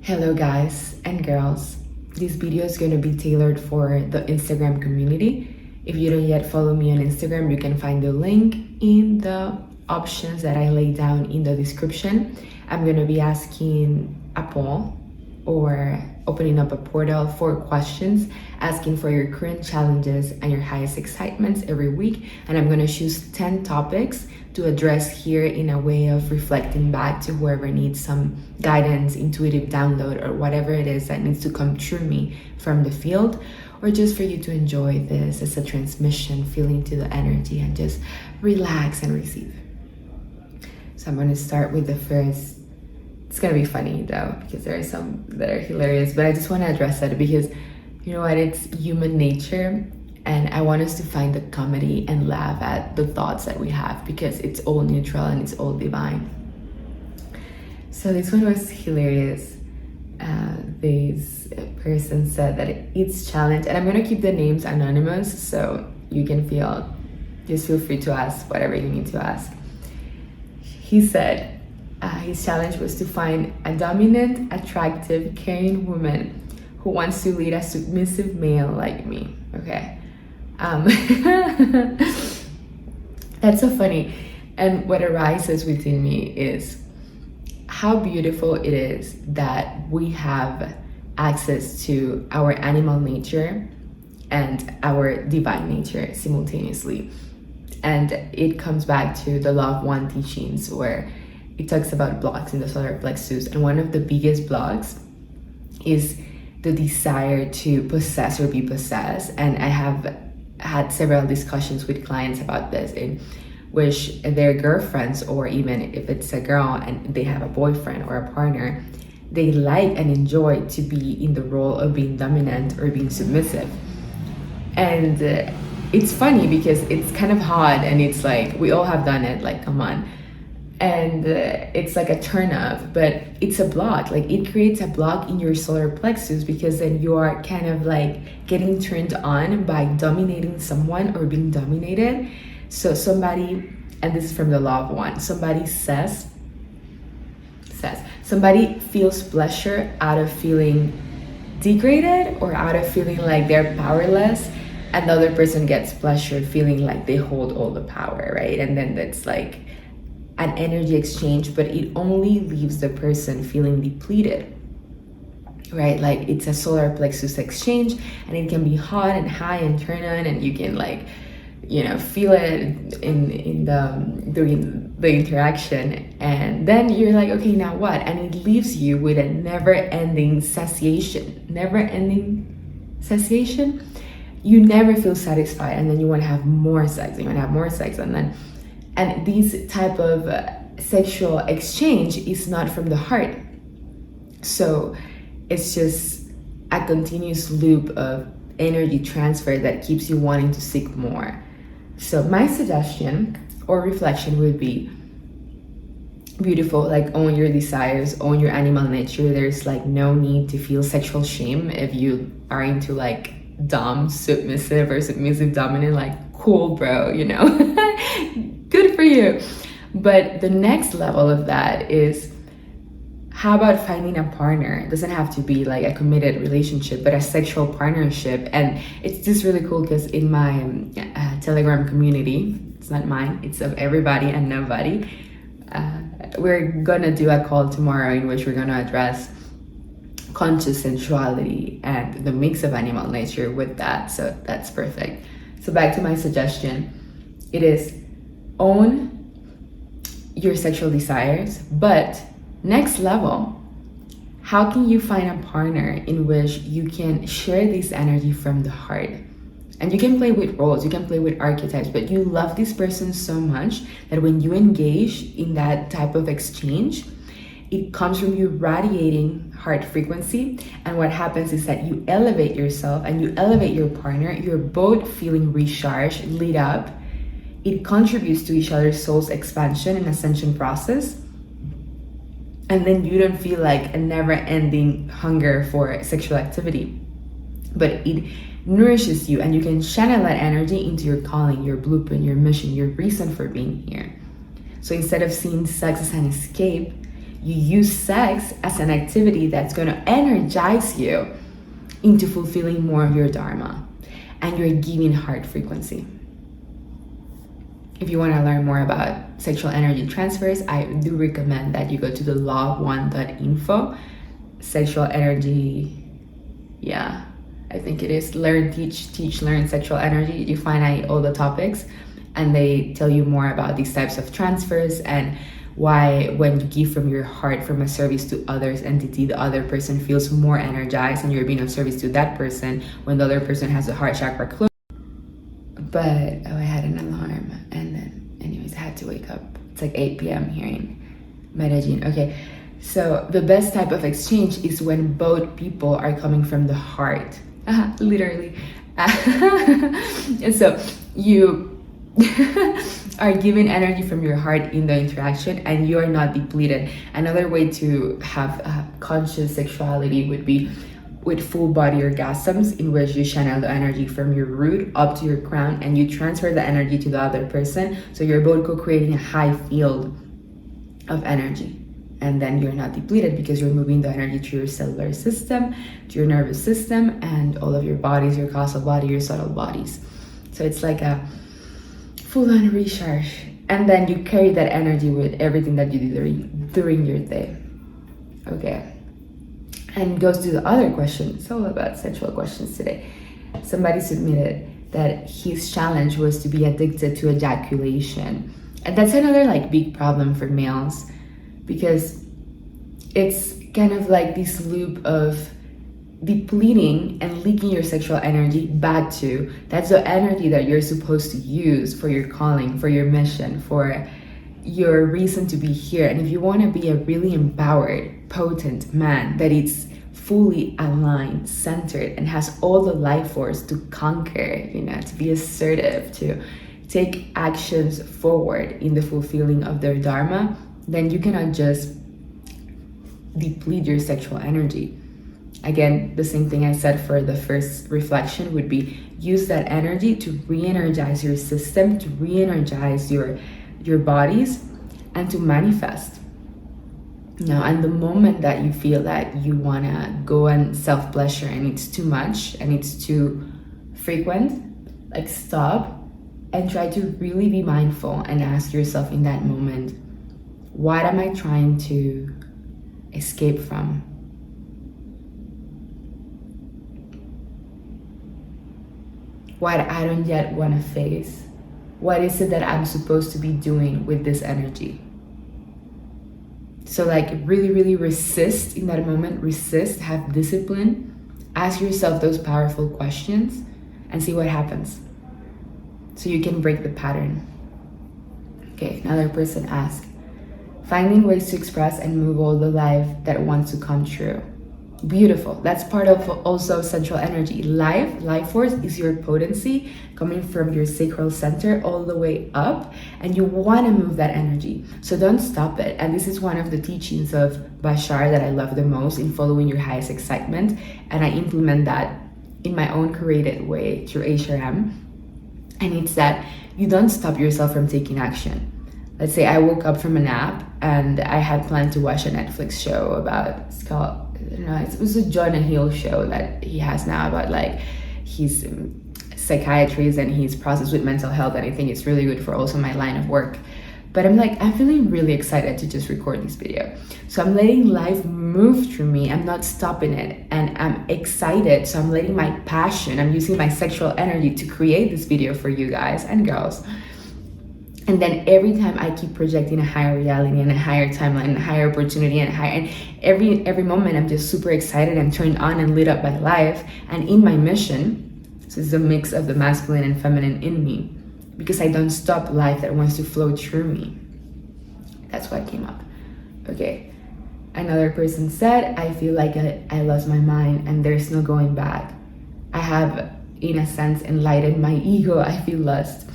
Hello guys and girls. This video is going to be tailored for the Instagram community. If you don't yet follow me on Instagram, you can find the link in the options that I lay down in the description. I'm going to be asking a poll or opening up a portal for questions, asking for your current challenges and your highest excitements every week. And I'm going to choose 10 topics to address here in a way of reflecting back to whoever needs some guidance, intuitive download, or whatever it is that needs to come through me from the field, or just for you to enjoy this as a transmission, feeling to the energy and just relax and receive. So I'm going to start with the first. It's going to be funny though, because there are some that are hilarious, but I just want to address that because you know what, it's human nature. And I want us to find the comedy and laugh at the thoughts that we have because it's all neutral and it's all divine. So this one was hilarious. This person said that it's challenge, and I'm going to keep the names anonymous so you can just feel free to ask whatever you need to ask. He said his challenge was to find a dominant, attractive, caring woman who wants to lead a submissive male like me. Okay. That's so funny. And what arises within me is how beautiful it is that we have access to our animal nature and our divine nature simultaneously. And it comes back to the Law of One teachings where it talks about blocks in the solar plexus. And one of the biggest blocks is the desire to possess or be possessed. And I have had several discussions with clients about this, in which their girlfriends, or even if it's a girl and they have a boyfriend or a partner, they like and enjoy to be in the role of being dominant or being submissive. And it's funny because it's kind of hard, and it's like we all have done it, like come on. And it's like a turn off, but it's a block. Like it creates a block in your solar plexus because then you are kind of like getting turned on by dominating someone or being dominated. So somebody, and this is from the Law of One, somebody feels pleasure out of feeling degraded or out of feeling like they're powerless, and the other person gets pleasure feeling like they hold all the power, right? And then that's like an energy exchange, but it only leaves the person feeling depleted, right? Like it's a solar plexus exchange, and it can be hot and high and turn on, and you can like, feel it during the interaction, and then you're like, okay, now what? And it leaves you with a never-ending satiation. You never feel satisfied, and then you want to have more sex, and this type of sexual exchange is not from the heart. So it's just a continuous loop of energy transfer that keeps you wanting to seek more. So my suggestion or reflection would be beautiful, like own your desires, own your animal nature. There's like no need to feel sexual shame if you are into like dom, submissive, or submissive dominant, like cool bro, good for you. But the next level of that is, how about finding a partner? It doesn't have to be like a committed relationship, but a sexual partnership. And it's just really cool because in my Telegram community, it's not mine, it's of everybody and nobody, we're gonna do a call tomorrow in which we're gonna address conscious sensuality and the mix of animal nature with that. So that's perfect. So back to my suggestion, it is own your sexual desires, but next level, how can you find a partner in which you can share this energy from the heart? And you can play with roles, you can play with archetypes, but you love this person so much that when you engage in that type of exchange, it comes from you radiating heart frequency. And what happens is that you elevate yourself and you elevate your partner. You're both feeling recharged, lit up. It contributes to each other's soul's expansion and ascension process. And then you don't feel like a never-ending hunger for sexual activity, but it nourishes you, and you can channel that energy into your calling, your blueprint, your mission, your reason for being here. So instead of seeing sex as an escape, you use sex as an activity that's going to energize you into fulfilling more of your dharma, and you're giving heart frequency. If you want to learn more about sexual energy transfers, I do recommend that you go to the law1.info. Sexual energy, I think it is learn, teach, learn sexual energy. You find out all the topics, and they tell you more about these types of transfers and why when you give from your heart from a service to others entity, the other person feels more energized and you're being of service to that person when the other person has the heart chakra closed. But I had an alarm, and then anyways I had to wake up. It's like 8 p.m. here in Medellin. Okay, so the best type of exchange is when both people are coming from the heart. Literally. And so you are giving energy from your heart in the interaction, and you are not depleted. Another way to have a conscious sexuality would be with full body orgasms, in which you channel the energy from your root up to your crown, and you transfer the energy to the other person, so you're both co-creating a high field of energy. And then you're not depleted because you're moving the energy to your cellular system, to your nervous system, and all of your bodies, your causal body, your subtle bodies. So it's like a full-on recharge. And then you carry that energy with everything that you do during your day. Okay. And goes to the other question. It's all about sexual questions today. Somebody submitted that his challenge was to be addicted to ejaculation. And that's another like big problem for males, because it's kind of like this loop of depleting and leaking your sexual energy back to, that's the energy that you're supposed to use for your calling, for your mission, for your reason to be here. And if you want to be a really empowered, potent man that is fully aligned, centered, and has all the life force to conquer, to be assertive, to take actions forward in the fulfilling of their dharma, then you cannot just deplete your sexual energy. Again, the same thing I said for the first reflection would be, use that energy to re-energize your system, to re-energize your bodies, and to manifest. Now, and the moment that you feel that you want to go and self-pleasure and it's too much and it's too frequent, like stop and try to really be mindful and ask yourself in that moment, what am I trying to escape from? What I don't yet want to face? What is it that I'm supposed to be doing with this energy? So like really, really resist in that moment, resist, have discipline, ask yourself those powerful questions and see what happens. So you can break the pattern. Okay, another person asked, finding ways to express and move all the life that wants to come true. Beautiful. That's part of also central energy. Life force is your potency coming from your sacral center all the way up, and you want to move that energy. So don't stop it. And this is one of the teachings of Bashar that I love the most, in following your highest excitement. And I implement that in my own created way through HRM. And it's that you don't stop yourself from taking action. Let's say I woke up from a nap and I had planned to watch a Netflix show about, it's called, it was a Jonah Hill show that he has now about like he's psychiatrist and he's processed with mental health, and I think it's really good for also my line of work. But I'm feeling really excited to just record this video. So I'm letting life move through me. I'm not stopping it, and I'm excited. So I'm letting my passion, I'm using my sexual energy to create this video for you guys and girls. And then every time I keep projecting a higher reality and a higher timeline and a higher opportunity and every moment I'm just super excited and turned on and lit up by life and in my mission. So it's a mix of the masculine and feminine in me, because I don't stop life that wants to flow through me. That's what came up. Okay. Another person said, I feel like I lost my mind and there's no going back. I have, in a sense, enlightened my ego. I feel lost.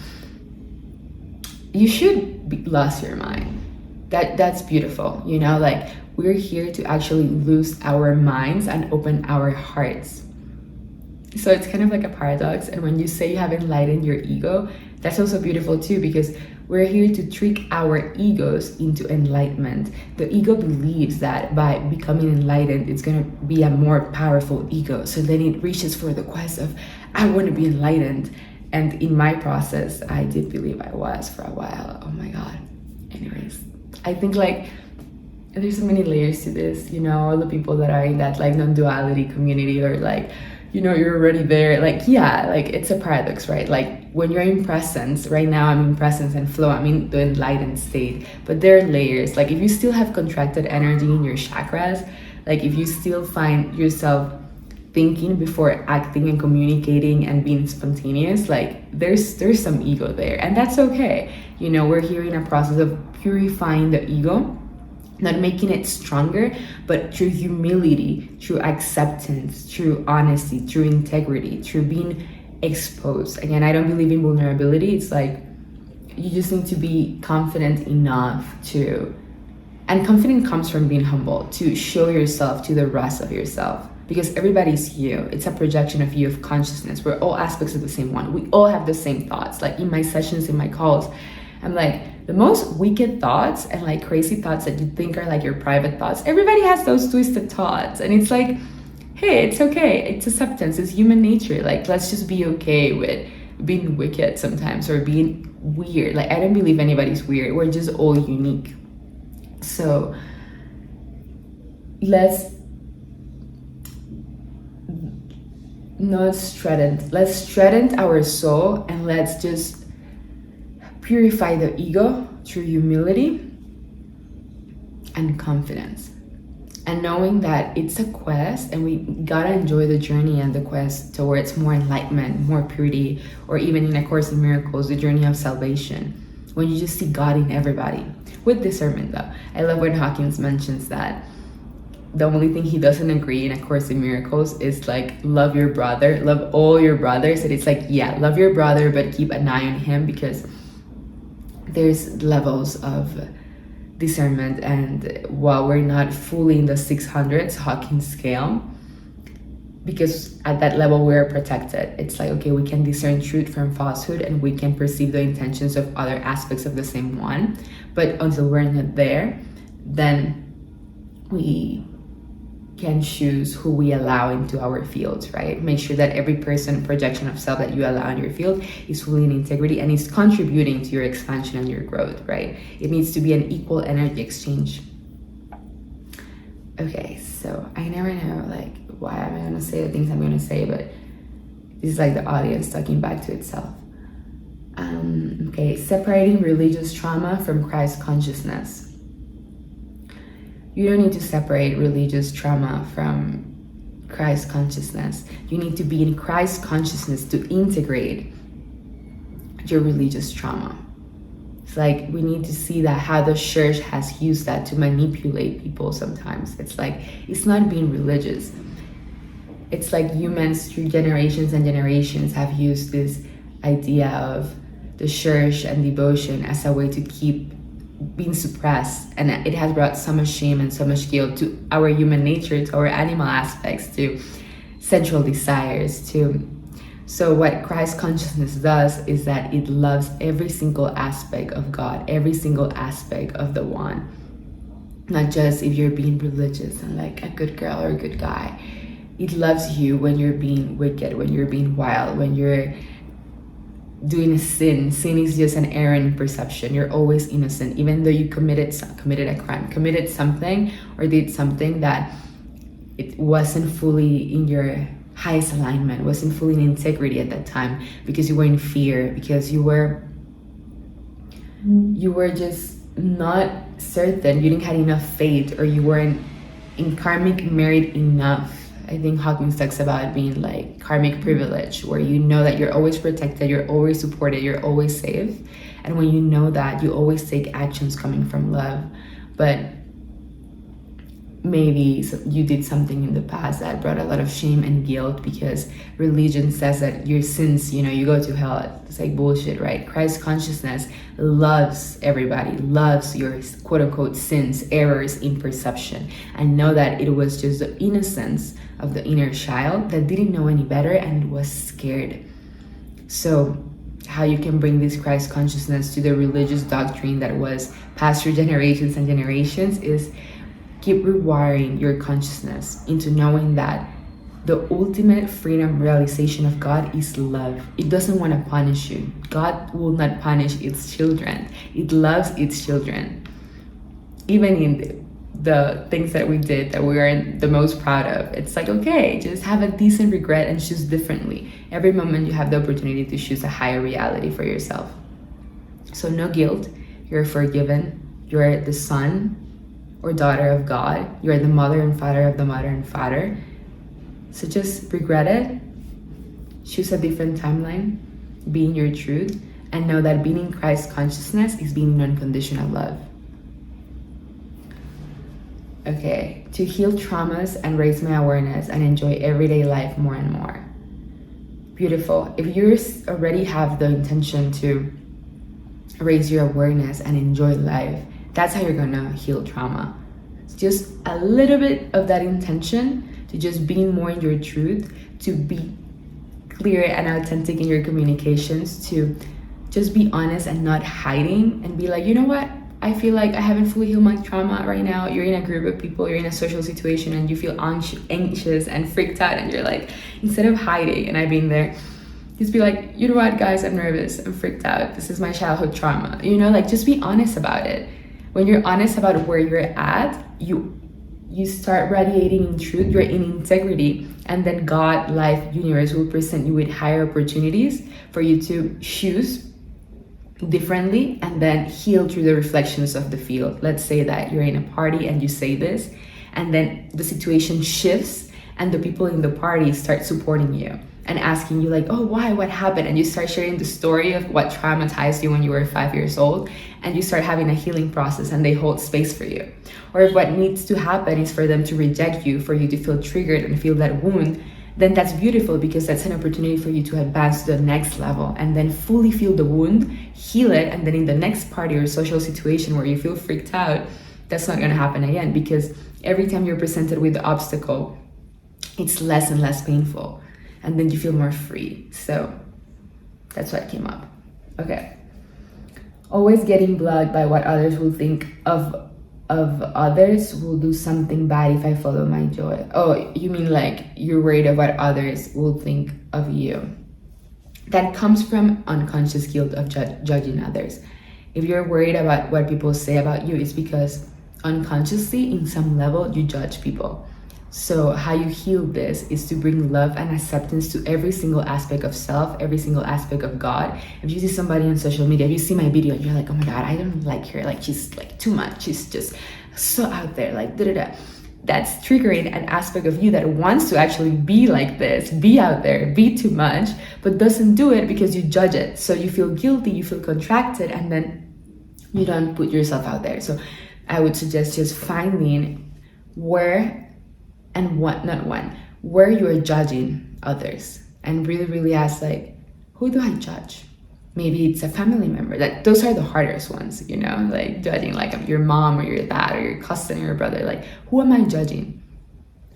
You should be lost your mind. That's beautiful. Like we're here to actually lose our minds and open our hearts. So it's kind of like a paradox. And when you say you have enlightened your ego, that's also beautiful too, because we're here to trick our egos into enlightenment. The ego believes that by becoming enlightened, it's going to be a more powerful ego. So then it reaches for the quest of, I want to be enlightened. And in my process, I did believe I was for a while. Oh my God. Anyways, I think like there's so many layers to this, you know, all the people that are in that like non-duality community, or like, you know, you're already there. Like, yeah, like it's a paradox, right? Like when you're in presence, right now I'm in presence and flow, I'm in the enlightened state, but there are layers. Like if you still have contracted energy in your chakras, like if you still find yourself thinking before acting and communicating and being spontaneous, like there's some ego there, and that's okay. You know, we're here in a process of purifying the ego, not making it stronger, but through humility, through acceptance, through honesty, through integrity, through being exposed. Again, I don't believe in vulnerability. It's like you just need to be confident enough to, and confidence comes from being humble, to show yourself to the rest of yourself, because everybody's you. It's a projection of you, of consciousness. We're all aspects of the same one. We all have the same thoughts. Like in my sessions, in my calls, I'm like, the most wicked thoughts and like crazy thoughts that you think are like your private thoughts, everybody has those twisted thoughts. And it's like, hey, it's okay. It's acceptance. It's human nature. Like, let's just be okay with being wicked sometimes, or being weird. Like, I don't believe anybody's weird. We're just all unique. So let's not strengthen. Let's strengthen our soul, and let's just purify the ego through humility and confidence, and knowing that it's a quest, and we gotta enjoy the journey and the quest towards more enlightenment, more purity, or even in A Course in Miracles, the journey of salvation, when you just see God in everybody with discernment. Though I love when Hawkins mentions that the only thing he doesn't agree in A Course in Miracles is like, love your brother, love all your brothers. And it's like, yeah, love your brother, but keep an eye on him, because there's levels of discernment. And while we're not fully in the 600s Hawkins scale, because at that level we're protected, it's like, okay, we can discern truth from falsehood, and we can perceive the intentions of other aspects of the same one. But until we're not there, then we can choose who we allow into our fields, right? Make sure that every person, projection of self that you allow in your field is fully in integrity and is contributing to your expansion and your growth, right? It needs to be an equal energy exchange. Okay, so I never know like why I'm gonna say the things I'm gonna say, but this is like the audience talking back to itself. Okay, separating religious trauma from Christ consciousness. You don't need to separate religious trauma from Christ consciousness. You need to be in Christ consciousness to integrate your religious trauma. It's like we need to see that how the church has used that to manipulate people sometimes. It's like, it's not being religious. It's like humans through generations and generations have used this idea of the church and devotion as a way to keep being suppressed, and it has brought so much shame and so much guilt to our human nature, to our animal aspects, to sensual desires, to so what Christ consciousness does is that it loves every single aspect of God, every single aspect of the one, not just if you're being religious and like a good girl or a good guy. It loves you when you're being wicked, when you're being wild, when you're doing a sin. Sin is just an error in perception. You're always innocent, even though you committed a crime, committed something, or did something that it wasn't fully in your highest alignment, wasn't fully in integrity at that time, because you were in fear, because you were just not certain, you didn't have enough faith, or you weren't in karmic merit enough. I think Hawkins talks about being like karmic privilege, where you know that you're always protected, you're always supported, you're always safe. And when you know that, you always take actions coming from love. But maybe you did something in the past that brought a lot of shame and guilt, because religion says that your sins, you go to hell. It's like bullshit, right? Christ consciousness loves everybody, loves your quote unquote sins, errors in perception, and know that it was just the innocence of the inner child that didn't know any better and was scared. So how you can bring this Christ consciousness to the religious doctrine that was passed through generations and generations is keep rewiring your consciousness into knowing that the ultimate freedom realization of God is love. It doesn't want to punish you. God will not punish its children. It loves its children. Even in the things that we did that we aren't the most proud of, it's like, okay, just have a decent regret and choose differently. Every moment you have the opportunity to choose a higher reality for yourself. So no guilt. You're forgiven. You're the son or daughter of God. You're the mother and father of the mother and father. So just regret it, choose a different timeline, be in your truth, and know that being in Christ consciousness is being in unconditional love. Okay, to heal traumas and raise my awareness and enjoy everyday life more and more. Beautiful. If you already have the intention to raise your awareness and enjoy life, that's how you're gonna heal trauma. It's just a little bit of that intention to just be more in your truth, to be clear and authentic in your communications, to just be honest and not hiding, and be like, you know what? I feel like I haven't fully healed my trauma right now. You're in a group of people, you're in a social situation, and you feel anxious and freaked out, and you're like, instead of hiding, and I've been there, just be like, you know what, guys, I'm nervous, I'm freaked out. This is my childhood trauma. Like, just be honest about it. When you're honest about where you're at, you start radiating in truth, you're in integrity, and then God, life, universe will present you with higher opportunities for you to choose differently and then heal through the reflections of the field. Let's say that you're in a party and you say this, and then the situation shifts and the people in the party start supporting you and asking you like, oh, why, what happened? And you start sharing the story of what traumatized you when you were 5 years old, and you start having a healing process, and they hold space for you. Or if what needs to happen is for them to reject you, for you to feel triggered and feel that wound, then that's beautiful, because that's an opportunity for you to advance to the next level and then fully feel the wound, heal it, and then in the next party or social situation where you feel freaked out, that's not going to happen again, because every time you're presented with the obstacle, it's less and less painful, and then you feel more free. So that's what came up. Okay. Always getting blocked by what others will think of others will do something bad if I follow my joy. Oh, you mean like you're worried of what others will think of you. That comes from unconscious guilt of judging others. If you're worried about what people say about you, it's because unconsciously, in some level, you judge people. So how you heal this is to bring love and acceptance to every single aspect of self, every single aspect of God. If you see somebody on social media, if you see my video and you're like, oh my God, I don't like her, like she's like too much, she's just so out there, like da-da-da. That's triggering an aspect of you that wants to actually be like this, be out there, be too much, but doesn't do it because you judge it. So you feel guilty, you feel contracted, and then you don't put yourself out there. So I would suggest just finding where and what, not when, where you are judging others, and really ask like, who do I judge? Maybe it's a family member. Like those are the hardest ones, like judging like your mom or your dad or your cousin or your brother. Like, who am I judging?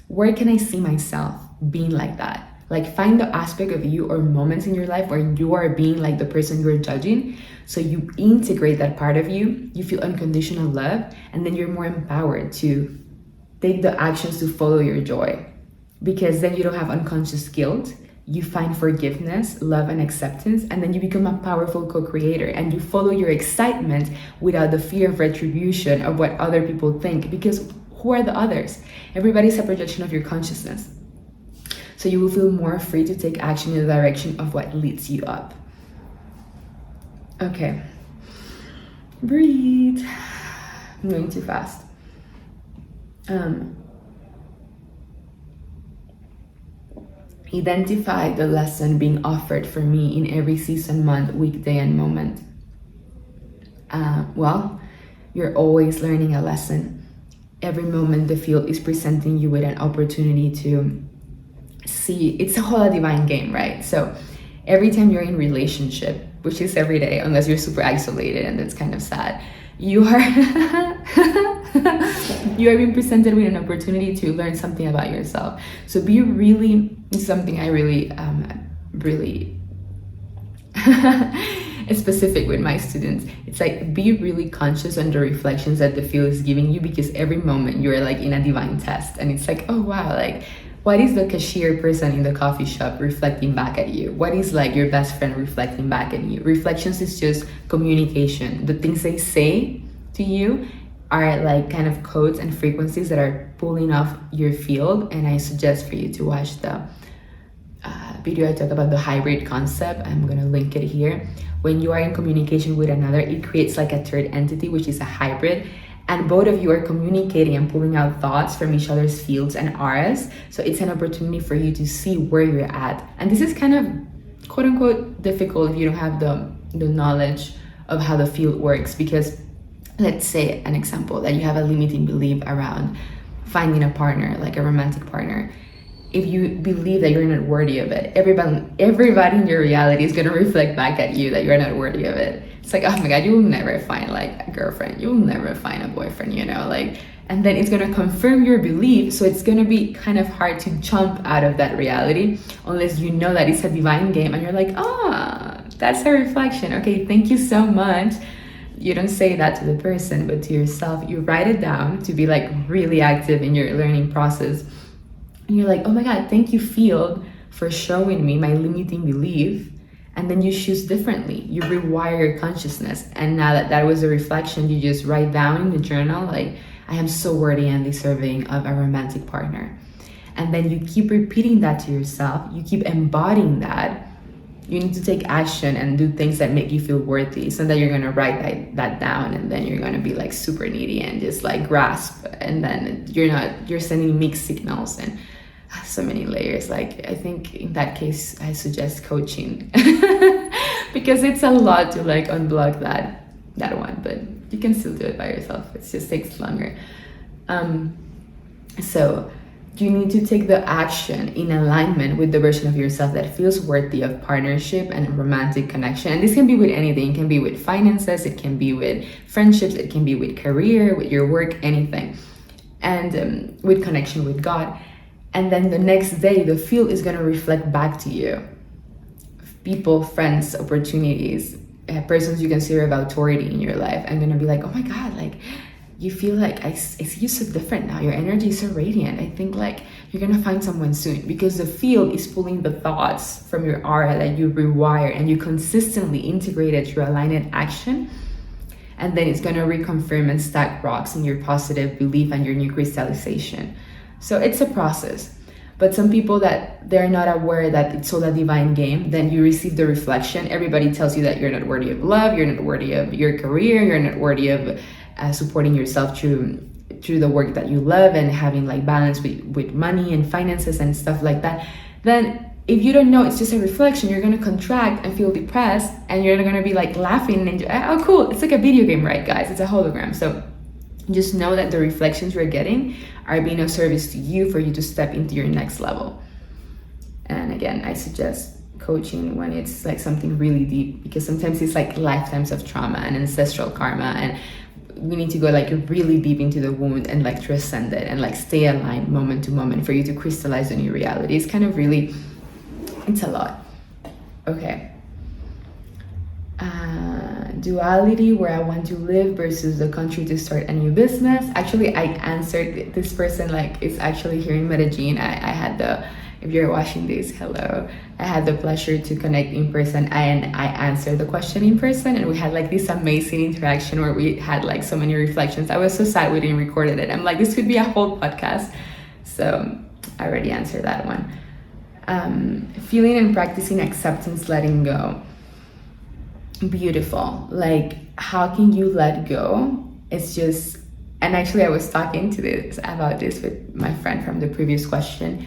Where can I see myself being like that? Like find the aspect of you or moments in your life where you are being like the person you're judging. So you integrate that part of you, you feel unconditional love, and then you're more empowered to take the actions to follow your joy, because then you don't have unconscious guilt. You find forgiveness, love, and acceptance, and then you become a powerful co-creator, and you follow your excitement without the fear of retribution of what other people think, because who are the others? Everybody's a projection of your consciousness. So you will feel more free to take action in the direction of what leads you up. Okay, breathe. I'm going too fast. Identify the lesson being offered for me in every season, month, weekday, and moment. Well, you're always learning a lesson. every moment the field is presenting you with an opportunity to see. It's a whole divine game, right? So every time you're in relationship, which is every day, unless you're super isolated, and that's kind of sad, you are you are being presented with an opportunity to learn something about yourself. So be really, something I really specific with my students. It's like, be really conscious on the reflections that the field is giving you, because every moment you're like in a divine test, and it's like, oh wow, like what is the cashier person in the coffee shop reflecting back at you? What is like your best friend reflecting back at you? Reflections is just communication. The things they say to you are like kind of codes and frequencies that are pulling off your field. And I suggest for you to watch the video I talk about the hybrid concept. I'm gonna link it here. When you are in communication with another, it creates like a third entity, which is a hybrid. And both of you are communicating and pulling out thoughts from each other's fields and auras. So it's an opportunity for you to see where you're at. And this is kind of quote unquote difficult if you don't have the knowledge of how the field works. Because let's say an example that you have a limiting belief around finding a partner, like a romantic partner. If you believe that you're not worthy of it, everybody in your reality is going to reflect back at you that you're not worthy of it. It's like, oh my God, you'll never find like a girlfriend. You'll never find a boyfriend, you know, like, and then it's going to confirm your belief. So it's going to be kind of hard to jump out of that reality unless you know that it's a divine game and you're like, that's a reflection. Okay, thank you so much. You don't say that to the person, but to yourself. You write it down to be like really active in your learning process. And you're like, oh my God, thank you, field, for showing me my limiting belief. And then you choose differently. You rewire your consciousness. And now that that was a reflection, you just write down in the journal, like, I am so worthy and deserving of a romantic partner. And then you keep repeating that to yourself. You keep embodying that. You need to take action and do things that make you feel worthy. So that you're going to write that down, and then you're going to be like super needy and just like grasp. And then you're sending mixed signals and so many layers. Like, I think in that case, I suggest coaching because it's a lot to like unblock that one, but you can still do it by yourself. It just takes longer. So you need to take the action in alignment with the version of yourself that feels worthy of partnership and romantic connection. And this can be with anything. It can be with finances, it can be with friendships, it can be with career, with your work, anything. And with connection with God. And then the next day, the field is going to reflect back to you. People, friends, opportunities, persons you consider of authority in your life. I'm going to be like, oh my God, like, you feel like I see you so different now. Your energy is so radiant. I think like you're going to find someone soon, because the field is pulling the thoughts from your aura that you rewire and you consistently integrate it through aligned action. And then it's going to reconfirm and stack rocks in your positive belief and your new crystallization. So it's a process. But some people that they're not aware that it's all a divine game, then you receive the reflection. Everybody tells you that you're not worthy of love, you're not worthy of your career, you're not worthy of supporting yourself through the work that you love and having like balance with money and finances and stuff like that. Then if you don't know it's just a reflection, you're going to contract and feel depressed, and you're going to be like laughing and oh cool, it's like a video game, right guys? It's a hologram. So just know that the reflections you're getting are being of service to you for you to step into your next level. And again, I suggest coaching when it's like something really deep, because sometimes it's like lifetimes of trauma and ancestral karma, and we need to go like really deep into the wound and like transcend it and like stay aligned moment to moment for you to crystallize a new reality. It's kind of really, it's a lot. Okay. Duality, where I want to live versus the country to start a new business. Actually, I answered this person, like it's actually here in Medellin. I had the, if you're watching this, hello. I had the pleasure to connect in person, and I answered the question in person, and we had like this amazing interaction where we had like so many reflections. I was so sad we didn't record it. I'm like, this could be a whole podcast. So I already answered that one. Feeling and practicing acceptance, letting go. Beautiful. Like, how can you let go? It's just, and actually I was talking about this with my friend from the previous question.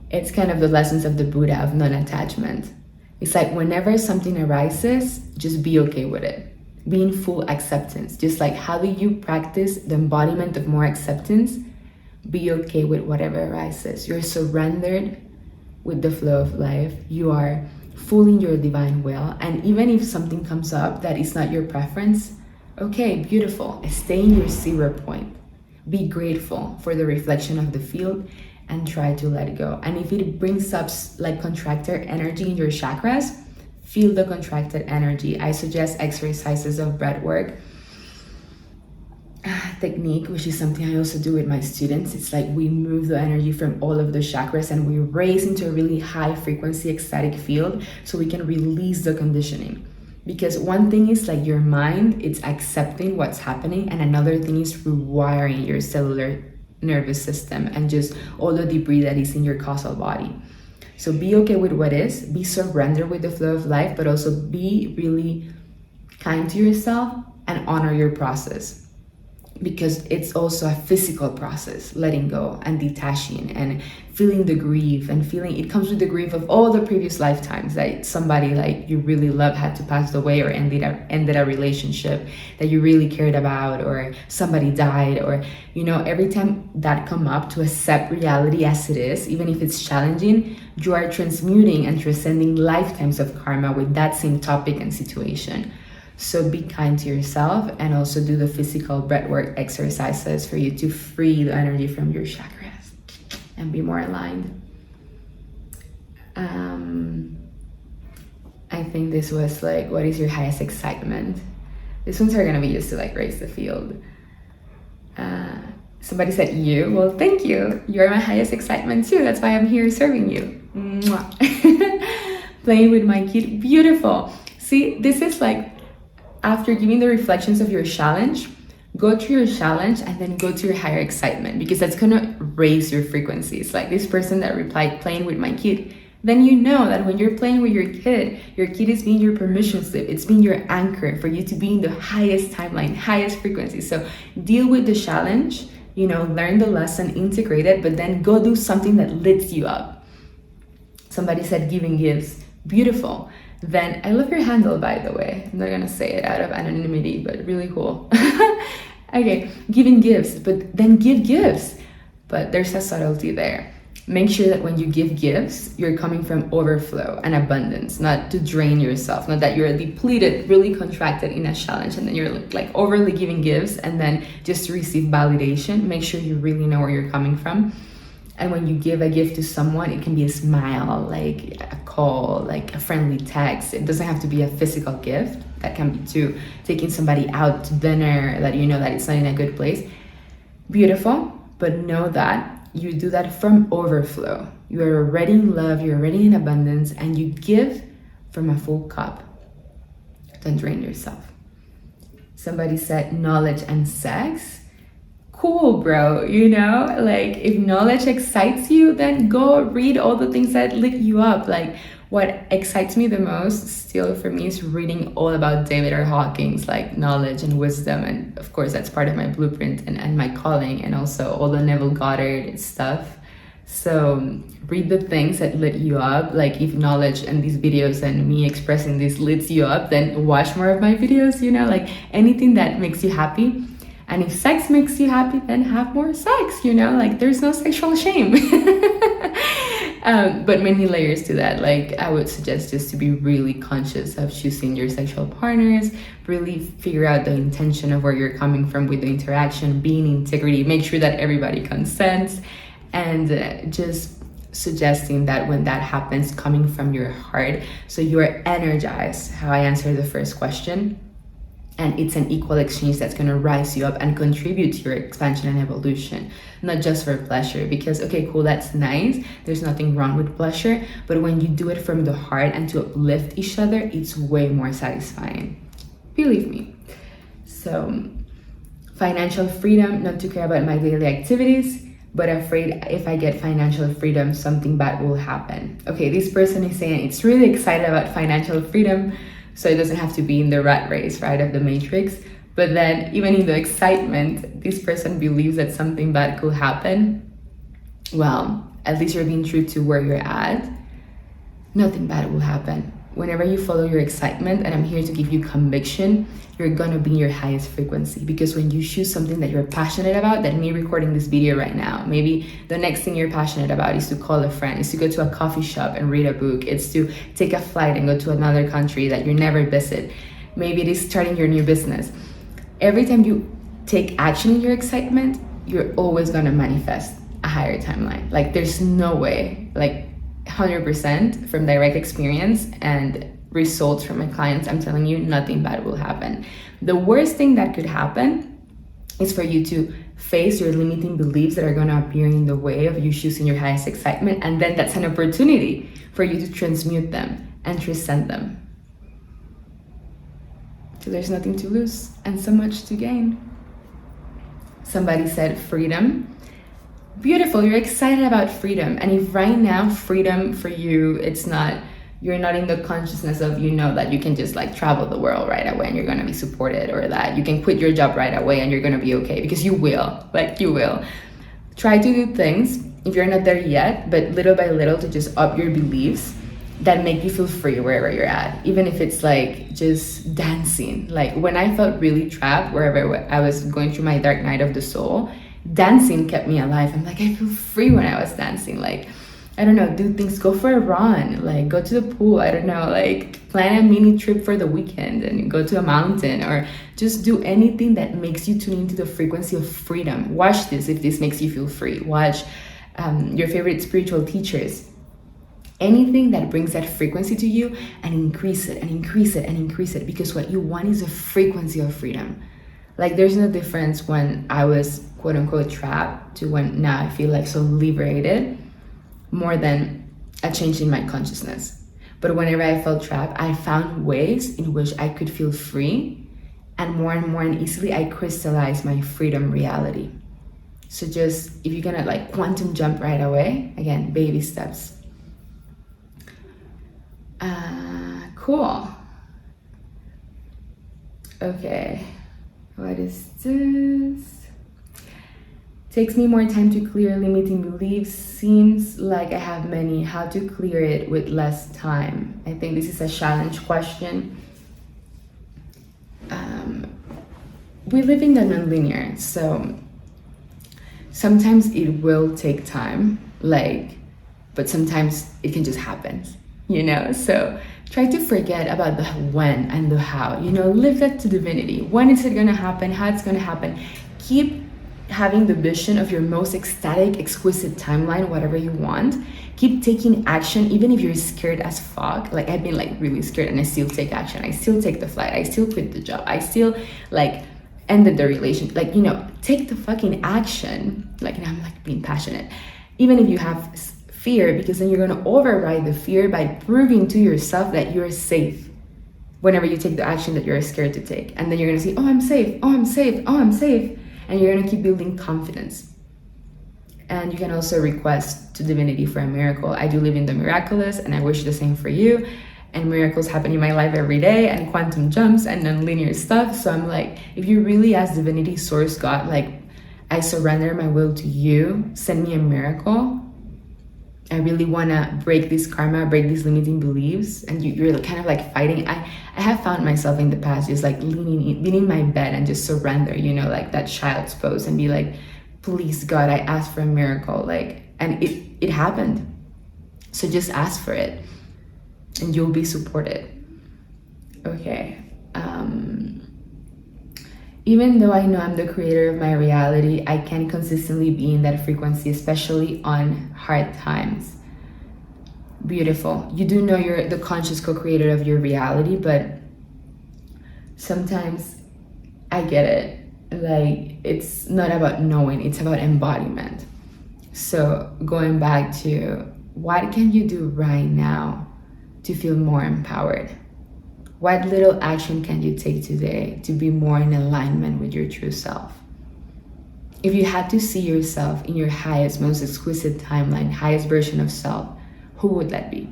It's kind of the lessons of the Buddha of non-attachment. It's like whenever something arises, just be okay with it. Be in full acceptance. Just like, how do you practice the embodiment of more acceptance? Be okay with whatever arises. You're surrendered with the flow of life. You are fully in your divine will. And even if something comes up that is not your preference, okay, beautiful. Stay in your 0 point. Be grateful for the reflection of the field and try to let go. And if it brings up like contractor energy in your chakras, feel the contracted energy. I suggest exercises of breath work technique, which is something I also do with my students. It's like we move the energy from all of the chakras and we raise into a really high frequency ecstatic field so we can release the conditioning. Because one thing is like your mind, it's accepting what's happening, and another thing is rewiring your cellular nervous system and just all the debris that is in your causal body. So be okay with what is, be surrendered with the flow of life, but also be really kind to yourself and honor your process. Because it's also a physical process, letting go and detaching and feeling the grief and feeling, it comes with the grief of all the previous lifetimes that somebody like you really love had to pass away, or ended a relationship that you really cared about, or somebody died, or, you know, every time that come up, to accept reality as it is, even if it's challenging, you are transmuting and transcending lifetimes of karma with that same topic and situation. So be kind to yourself, and also do the physical breathwork exercises for you to free the energy from your chakras and be more aligned. I think this was like, what is your highest excitement? These ones are gonna be used to like raise the field. Somebody said you. Well, thank you. You're my highest excitement too. That's why I'm here serving you. Playing with my kid. Beautiful. See, this is like, after giving the reflections of your challenge, go through your challenge and then go to your higher excitement, because that's gonna raise your frequencies. Like this person that replied, playing with my kid, then you know that when you're playing with your kid is being your permission slip. It's being your anchor for you to be in the highest timeline, highest frequency. So deal with the challenge, you know, learn the lesson, integrate it, but then go do something that lifts you up. Somebody said giving gives. Beautiful. Then I love your handle, by the way. I'm not gonna say it out of anonymity, but really cool. Okay, giving gifts, but then give gifts. But there's a subtlety there. Make sure that when you give gifts, you're coming from overflow and abundance, not to drain yourself, not that you're depleted, really contracted in a challenge, and then you're like overly giving gifts and then just to receive validation. Make sure you really know where you're coming from. And when you give a gift to someone, it can be a smile, like a call, like a friendly text. It doesn't have to be a physical gift. That can be too, taking somebody out to dinner that you know that it's not in a good place. Beautiful, but know that you do that from overflow. You are already in love, you're already in abundance, and you give from a full cup. Don't drain yourself. Somebody said knowledge and sex. Cool, bro, you know, like if knowledge excites you, then go read all the things that lit you up. Like what excites me the most still for me is reading all about David R. Hawking's like knowledge and wisdom, and of course that's part of my blueprint and my calling, and also all the Neville Goddard stuff. So read the things that lit you up. Like if knowledge and these videos and me expressing this lits you up, then watch more of my videos, you know, like anything that makes you happy. And if sex makes you happy, then have more sex, you know, like there's no sexual shame. But many layers to that. Like I would suggest just to be really conscious of choosing your sexual partners, really figure out the intention of where you're coming from with the interaction, be in integrity, make sure that everybody consents, and just suggesting that when that happens, coming from your heart, so you are energized, how I answered the first question. And it's an equal exchange that's going to rise you up and contribute to your expansion and evolution, not just for pleasure. Because, okay, cool, that's nice. There's nothing wrong with pleasure. But when you do it from the heart and to uplift each other, it's way more satisfying. Believe me. So, financial freedom, not to care about my daily activities, but afraid if I get financial freedom, something bad will happen. Okay, this person is saying it's really excited about financial freedom, so it doesn't have to be in the rat race, right, of the matrix. But then even in the excitement, this person believes that something bad could happen. Well, at least you're being true to where you're at. Nothing bad will happen. whenever you follow your excitement, and I'm here to give you conviction, you're gonna be in your highest frequency. Because when you choose something that you're passionate about, that me recording this video right now, maybe the next thing you're passionate about is to call a friend, is to go to a coffee shop and read a book, it's to take a flight and go to another country that you never visit. Maybe it is starting your new business. Every time you take action in your excitement, you're always gonna manifest a higher timeline. Like there's no way, like 100% from direct experience and results from my clients, I'm telling you, nothing bad will happen. The worst thing that could happen is for you to face your limiting beliefs that are going to appear in the way of you choosing your highest excitement, and then that's an opportunity for you to transmute them and transcend them. So there's nothing to lose and so much to gain. Somebody said freedom. Beautiful, you're excited about freedom. And if right now freedom for you, it's not, you're not in the consciousness of, you know, that you can just like travel the world right away and you're going to be supported, or that you can quit your job right away and you're going to be okay, because you will, like you will. Try to do things, if you're not there yet, but little by little, to just up your beliefs that make you feel free wherever you're at. Even if it's like just dancing. Like when I felt really trapped, wherever I was going through my dark night of the soul, dancing kept me alive. I'm like, I feel free when I was dancing. Like, I don't know, do things, go for a run, like go to the pool, I don't know, like plan a mini trip for the weekend and go to a mountain, or just do anything that makes you tune into the frequency of freedom. Watch this if this makes you feel free. Watch your favorite spiritual teachers. Anything that brings that frequency to you, and increase it and increase it and increase it, because what you want is a frequency of freedom. Like there's no difference when I was quote unquote trapped to when now I feel like so liberated, more than a change in my consciousness. But whenever I felt trapped, I found ways in which I could feel free, and more and easily I crystallized my freedom reality. So just, if you're gonna like quantum jump right away, again, baby steps. Cool. Okay, what is this? Takes me more time to clear limiting beliefs. Seems like I have many. How to clear it with less time? I think this is a challenge question. We live in the nonlinear, so sometimes it will take time, but sometimes it can just happen, you know? So try to forget about the when and the how, you know, live that to divinity. When is it gonna happen? How it's gonna happen? Keep having the vision of your most ecstatic, exquisite timeline, whatever you want. Keep taking action, even if you're scared as fuck. Like I've been like really scared, and I still take action. I still take the flight. I still quit the job. I still like ended the relationship. Like, you know, take the fucking action. Like, and I'm like being passionate. Even if you have fear, because then you're gonna override the fear by proving to yourself that you're safe whenever you take the action that you're scared to take. And then you're gonna say, oh, I'm safe, oh, I'm safe, oh, I'm safe. And you're gonna keep building confidence. And you can also request to divinity for a miracle. I do live in the miraculous, and I wish the same for you. And miracles happen in my life every day, and quantum jumps and non-linear stuff. So I'm like, if you really ask divinity, source, God, like, I surrender my will to you, send me a miracle. I really wanna break this karma, break these limiting beliefs. And you're kind of like fighting. I have found myself in the past just like leaning in my bed and just surrender, you know, like that child's pose, and be like, please God, I asked for a miracle. Like, and it happened. So just ask for it and you'll be supported. Okay. Even though I know I'm the creator of my reality, I can't consistently be in that frequency, especially on hard times. Beautiful. You do know you're the conscious co-creator of your reality, but sometimes I get it. Like, it's not about knowing, it's about embodiment. So going back to what can you do right now to feel more empowered? What little action can you take today to be more in alignment with your true self? If you had to see yourself in your highest, most exquisite timeline, highest version of self, who would that be?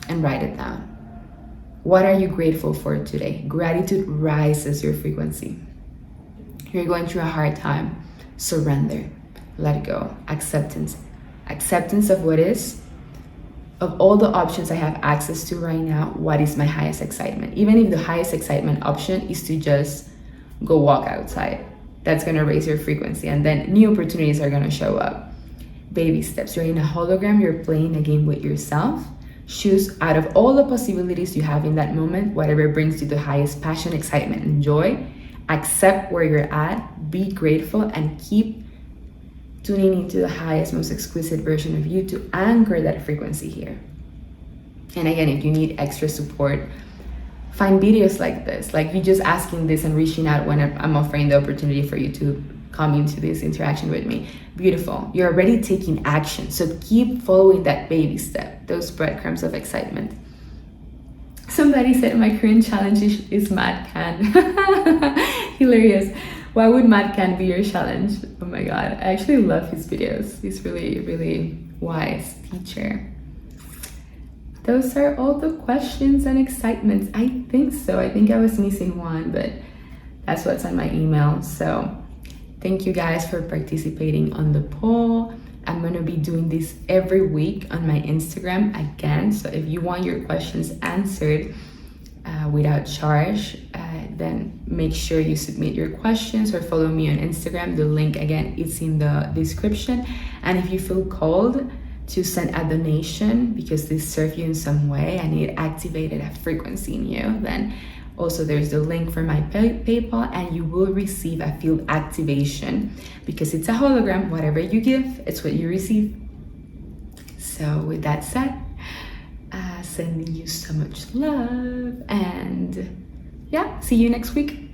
And write it down. What are you grateful for today? Gratitude rises your frequency. You're going through a hard time. Surrender. Let go. Acceptance. Acceptance of what is, of all the options I have access to right now, what is my highest excitement? Even if the highest excitement option is to just go walk outside, that's gonna raise your frequency, and then new opportunities are gonna show up. Baby steps. You're in a hologram, you're playing a game with yourself. Choose out of all the possibilities you have in that moment, whatever brings you the highest passion, excitement, and joy. Accept where you're at, be grateful, and keep tuning into the highest, most exquisite version of you to anchor that frequency here. And again, if you need extra support, find videos like this, like you just asking this and reaching out when I'm offering the opportunity for you to come into this interaction with me. Beautiful. You're already taking action. So keep following that baby step, those breadcrumbs of excitement. Somebody said my current challenge is Mad Can. Hilarious. Why would Mad Can be your challenge? Oh my God. I actually love his videos. He's really, really wise teacher. Those are all the questions and excitements. I think so. I think I was missing one, but that's what's on my email. So thank you guys for participating on the poll. I'm gonna be doing this every week on my Instagram again. So if you want your questions answered without charge, then make sure you submit your questions or follow me on Instagram. The link again is in the description. And if you feel called to send a donation because this served you in some way and it activated a frequency in you, then also there's the link for my PayPal, and you will receive a field activation because it's a hologram. Whatever you give, it's what you receive. So with that said, sending you so much love, and yeah, see you next week.